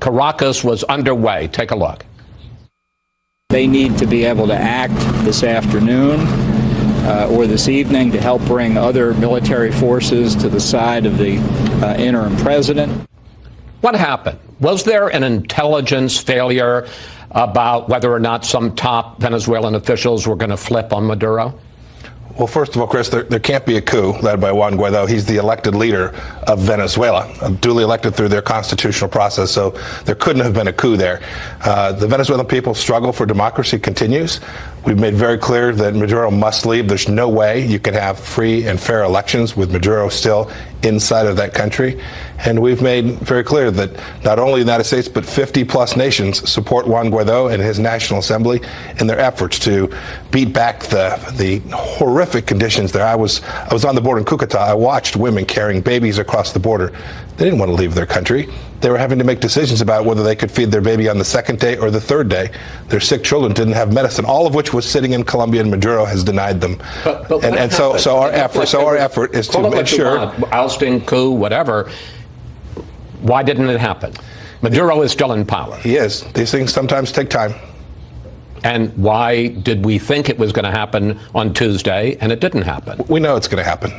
Caracas was underway. Take a look. They need to be able to act this afternoon or this evening to help bring other military forces to the side of the interim president. What happened? Was there an intelligence failure about whether or not some top Venezuelan officials were going to flip on Maduro? Well, first of all, Chris, there can't be a coup led by Juan Guaido. He's the elected leader of Venezuela, duly elected through their constitutional process, so there couldn't have been a coup there. The Venezuelan people's struggle for democracy continues. We've made very clear that Maduro must leave. There's no way you can have free and fair elections with Maduro still inside of that country. And we've made very clear that not only the United States, but 50-plus nations support Juan Guaido and his National Assembly in their efforts to beat back the horrific conditions there. I was on the border in Cucuta. I watched women carrying babies across the border. They didn't want to leave their country. They were having to make decisions about whether they could feed their baby on the second day or the third day. Their sick children didn't have medicine, all of which was sitting in Colombia, and Maduro has denied them. So our effort is to ensure ousting, coup, whatever. Why didn't it happen? Maduro is still in power. He is. These things sometimes take time. And why did we think it was going to happen on Tuesday and it didn't happen? We know it's going to happen.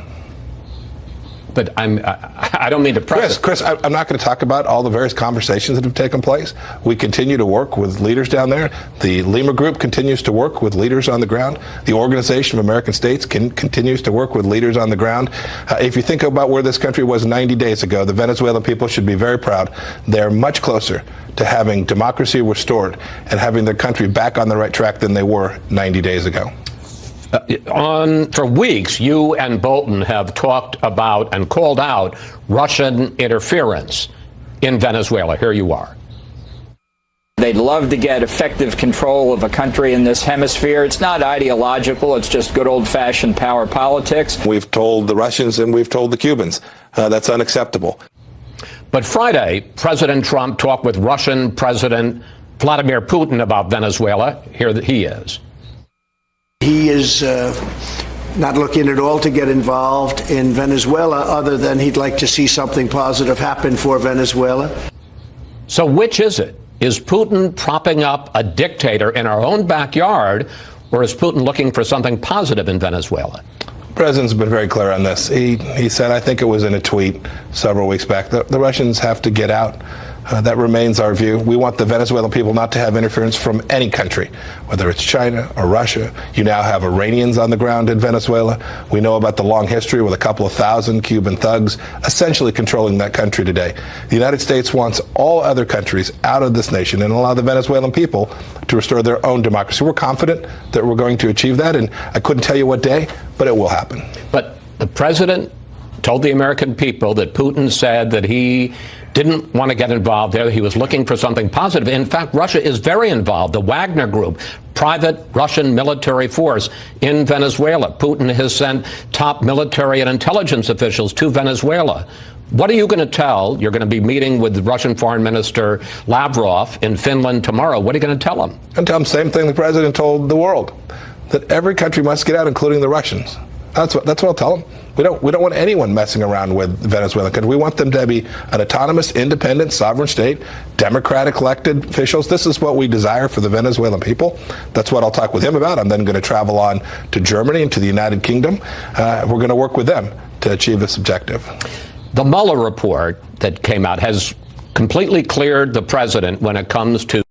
But I don't mean to press Chris, I'm not going to talk about all the various conversations that have taken place. We continue to work with leaders down there. The Lima Group continues to work with leaders on the ground. The Organization of American States continues to work with leaders on the ground. If you think about where this country was 90 days ago, the Venezuelan people should be very proud. They're much closer to having democracy restored and having their country back on the right track than they were 90 days ago. For weeks, you and Bolton have talked about and called out Russian interference in Venezuela. Here you are. They'd love to get effective control of a country in this hemisphere. It's not ideological. It's just good old-fashioned power politics. We've told the Russians and we've told the Cubans that's unacceptable. But Friday, President Trump talked with Russian President Vladimir Putin about Venezuela. Here he is. He is not looking at all to get involved in Venezuela, other than he'd like to see something positive happen for Venezuela. So which is it? Is Putin propping up a dictator in our own backyard, or is Putin looking for something positive in Venezuela? The president's been very clear on this. He said, I think it was in a tweet several weeks back, the Russians have to get out. That remains our view. We want the Venezuelan people not to have interference from any country, whether it's China or Russia. You now have Iranians on the ground in Venezuela. We know about the long history with a couple of thousand Cuban thugs essentially controlling that country today. The United States wants all other countries out of this nation and allow the Venezuelan people to restore their own democracy. We're confident that we're going to achieve that, and I couldn't tell you what day, but it will happen. But the president told the American people that Putin said that he didn't want to get involved there. He was looking for something positive. In fact, Russia is very involved. The Wagner Group, private Russian military force in Venezuela. Putin has sent top military and intelligence officials to Venezuela. What are you going to tell? You're going to be meeting with Russian Foreign Minister Lavrov in Finland tomorrow. What are you going to tell him? And tell him the same thing the president told the world, that every country must get out, including the Russians. That's what I'll tell them. We don't want anyone messing around with the Venezuelan country. We want them to be an autonomous, independent, sovereign state, democratic elected officials. This is what we desire for the Venezuelan people. That's what I'll talk with him about. I'm then going to travel on to Germany and to the United Kingdom. We're going to work with them to achieve this objective. The Mueller report that came out has completely cleared the president when it comes to